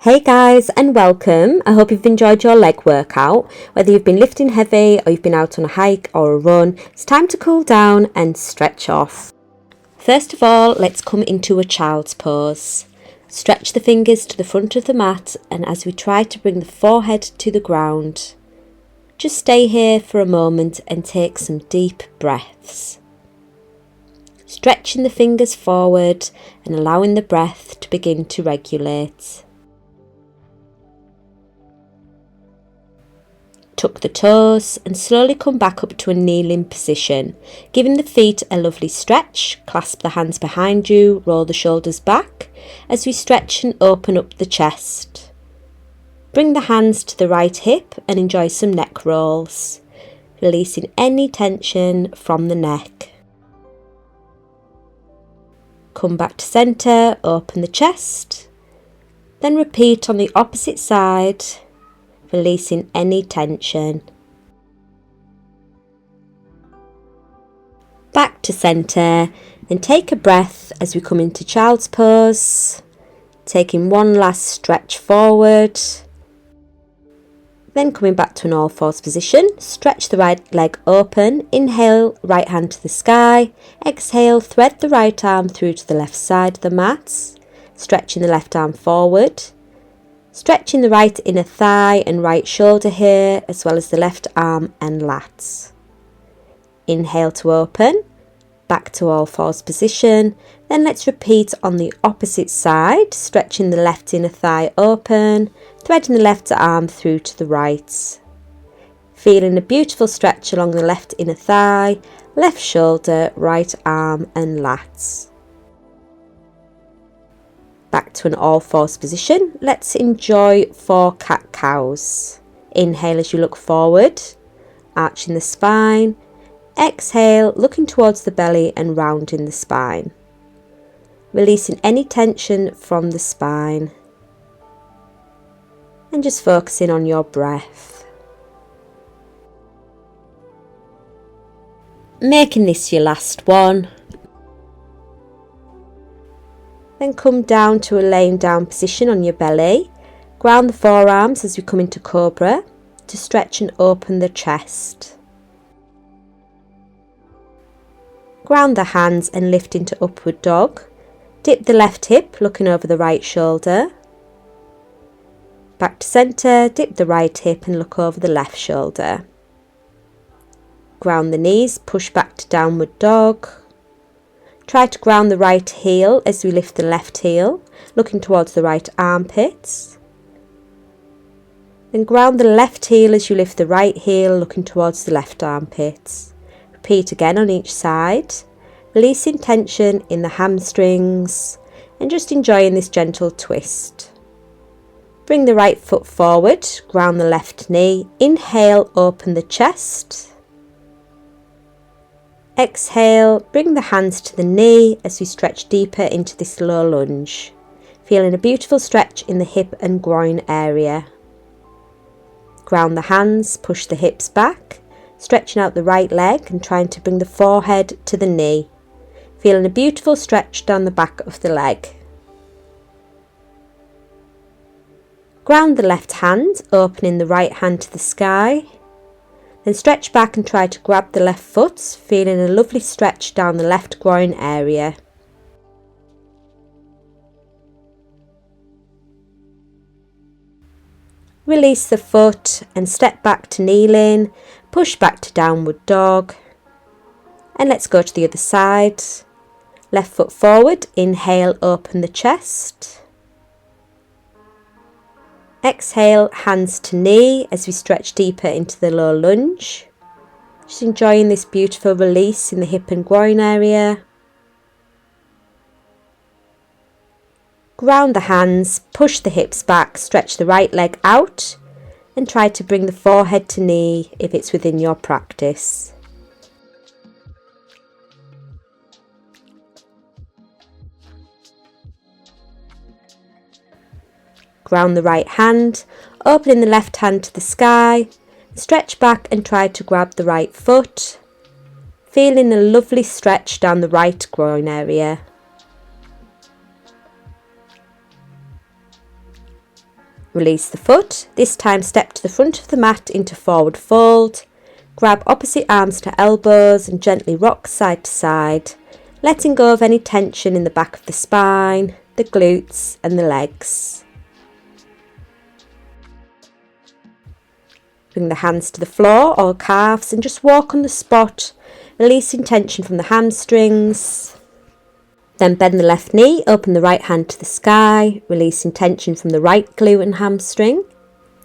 Hey guys, and welcome. I hope you've enjoyed your leg workout. Whether you've been lifting heavy or you've been out on a hike or a run, it's time to cool down and stretch off. First of all, let's come into a child's pose. Stretch the fingers to the front of the mat, and as we try to bring the forehead to the ground, just stay here for a moment and take some deep breaths. Stretching the fingers forward and allowing the breath to begin to regulate. Tuck the toes and slowly come back up to a kneeling position, giving the feet a lovely stretch. Clasp the hands behind you, roll the shoulders back as we stretch and open up the chest. Bring the hands to the right hip and enjoy some neck rolls, releasing any tension from the neck. Come back to centre, open the chest, then repeat on the opposite side, releasing any tension. Back to centre and take a breath as we come into child's pose, taking one last stretch forward. Then coming back to an all fours position, stretch the right leg open, inhale, right hand to the sky, exhale, thread the right arm through to the left side of the mat, stretching the left arm forward. Stretching the right inner thigh and right shoulder here, as well as the left arm and lats. Inhale to open, back to all fours position. Then let's repeat on the opposite side, stretching the left inner thigh open, threading the left arm through to the right. Feeling a beautiful stretch along the left inner thigh, left shoulder, right arm and lats. Back to an all fours position. Let's enjoy 4 cat-cows. Inhale as you look forward, arching the spine. Exhale, looking towards the belly and rounding the spine. Releasing any tension from the spine. And just focusing on your breath. Making this your last one. Then come down to a laying down position on your belly. Ground the forearms as we come into cobra to stretch and open the chest. Ground the hands and lift into upward dog. Dip the left hip, looking over the right shoulder. Back to centre, dip the right hip and look over the left shoulder. Ground the knees, push back to downward dog. Try to ground the right heel as we lift the left heel, looking towards the right armpits. Then ground the left heel as you lift the right heel, looking towards the left armpits. Repeat again on each side, releasing tension in the hamstrings and just enjoying this gentle twist. Bring the right foot forward, ground the left knee, inhale, open the chest. Exhale, bring the hands to the knee as we stretch deeper into this low lunge, feeling a beautiful stretch in the hip and groin area. Ground the hands, push the hips back, stretching out the right leg and trying to bring the forehead to the knee, feeling a beautiful stretch down the back of the leg. Ground the left hand, opening the right hand to the sky. Then stretch back and try to grab the left foot, feeling a lovely stretch down the left groin area. Release the foot and step back to kneeling, push back to downward dog. And let's go to the other side. Left foot forward, inhale, open the chest. Exhale, hands to knee as we stretch deeper into the low lunge. Just enjoying this beautiful release in the hip and groin area. Ground the hands, push the hips back, stretch the right leg out and try to bring the forehead to knee if it's within your practice. Ground the right hand, opening the left hand to the sky, stretch back and try to grab the right foot, feeling a lovely stretch down the right groin area. Release the foot. This time step to the front of the mat into forward fold. Grab opposite arms to elbows and gently rock side to side, letting go of any tension in the back of the spine, the glutes and the legs. Bring the hands to the floor or calves and just walk on the spot, releasing tension from the hamstrings. Then bend the left knee, open the right hand to the sky, releasing tension from the right glute and hamstring.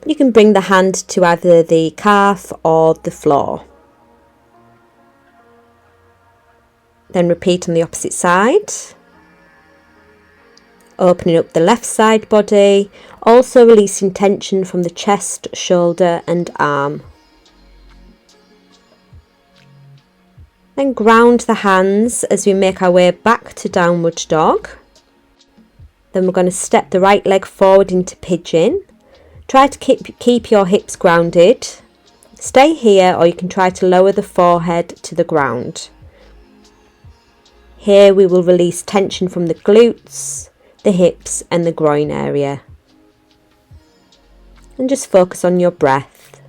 You can bring the hand to either the calf or the floor. Then repeat on the opposite side. Opening up the left side body, also releasing tension from the chest, shoulder and arm. Then ground the hands as we make our way back to downward dog. Then we're going to step the right leg forward into pigeon. Try to keep your hips grounded. Stay here, or you can try to lower the forehead to the ground. Here we will release tension from the glutes, the hips and the groin area. And just focus on your breath.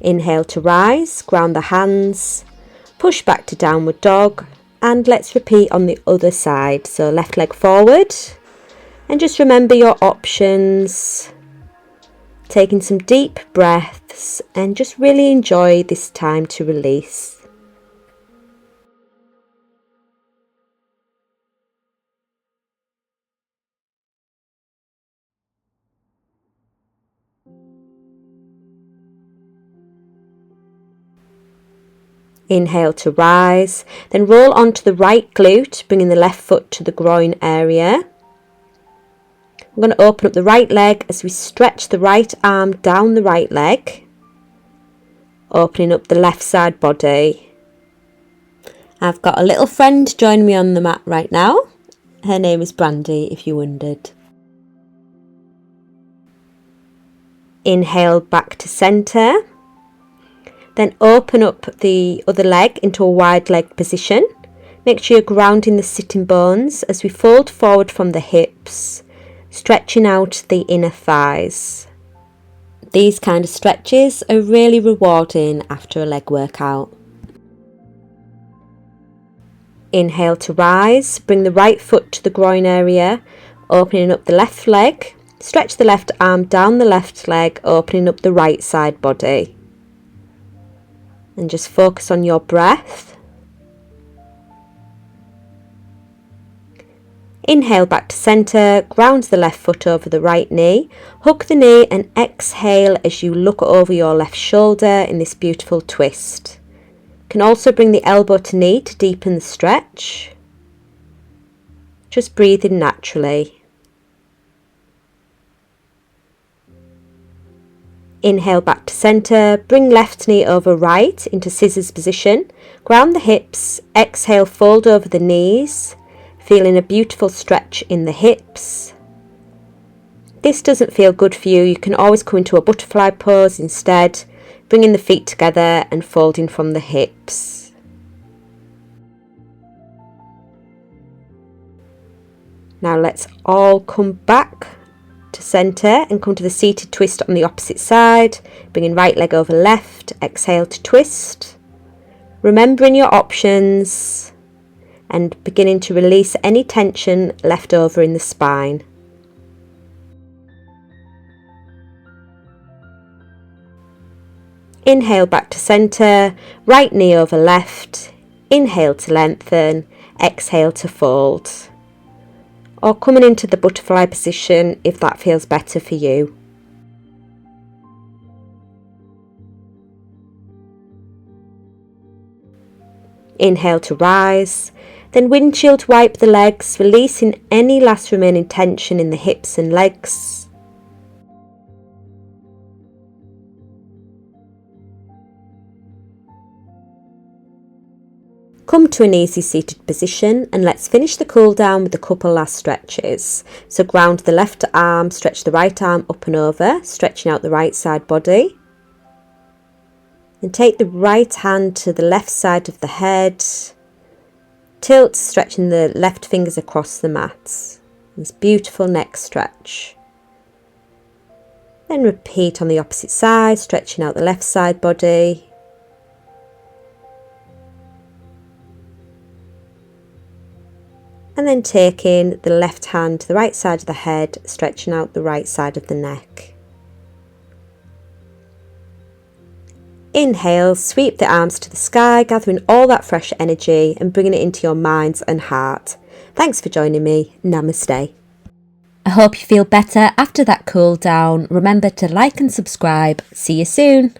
Inhale to rise, ground the hands, push back to downward dog, and let's repeat on the other side. So left leg forward, and just remember your options, taking some deep breaths and just really enjoy this time to release. Inhale to rise, then roll onto the right glute, bringing the left foot to the groin area. I'm going to open up the right leg as we stretch the right arm down the right leg, opening up the left side body. I've got a little friend joining me on the mat right now. Her name is Brandy, if you wondered. Inhale back to centre. Then open up the other leg into a wide leg position. Make sure you're grounding the sitting bones as we fold forward from the hips, stretching out the inner thighs. These kind of stretches are really rewarding after a leg workout. Inhale to rise, bring the right foot to the groin area, opening up the left leg. Stretch the left arm down the left leg, opening up the right side body. And just focus on your breath. Inhale back to centre, ground the left foot over the right knee, hug the knee and exhale as you look over your left shoulder in this beautiful twist. You can also bring the elbow to knee to deepen the stretch. Just breathe in naturally. Inhale back to centre, bring left knee over right into scissors position, ground the hips, exhale fold over the knees, feeling a beautiful stretch in the hips. This doesn't feel good for you, you can always come into a butterfly pose instead, bringing the feet together and folding from the hips. Now let's all come back to centre and come to the seated twist on the opposite side, bringing right leg over left, exhale to twist, remembering your options and beginning to release any tension left over in the spine. Inhale back to centre, right knee over left, inhale to lengthen, exhale to fold. Or coming into the butterfly position if that feels better for you. Inhale to rise, then windshield wipe the legs, releasing any last remaining tension in the hips and legs. Come to an easy seated position and let's finish the cool down with a couple last stretches. So ground the left arm, stretch the right arm up and over, stretching out the right side body. Then take the right hand to the left side of the head. Tilt, stretching the left fingers across the mat. This beautiful neck stretch. Then repeat on the opposite side, stretching out the left side body. And then taking the left hand to the right side of the head, stretching out the right side of the neck. Inhale, sweep the arms to the sky, gathering all that fresh energy and bringing it into your minds and heart. Thanks for joining me. Namaste. I hope you feel better after that cool down. Remember to like and subscribe. See you soon.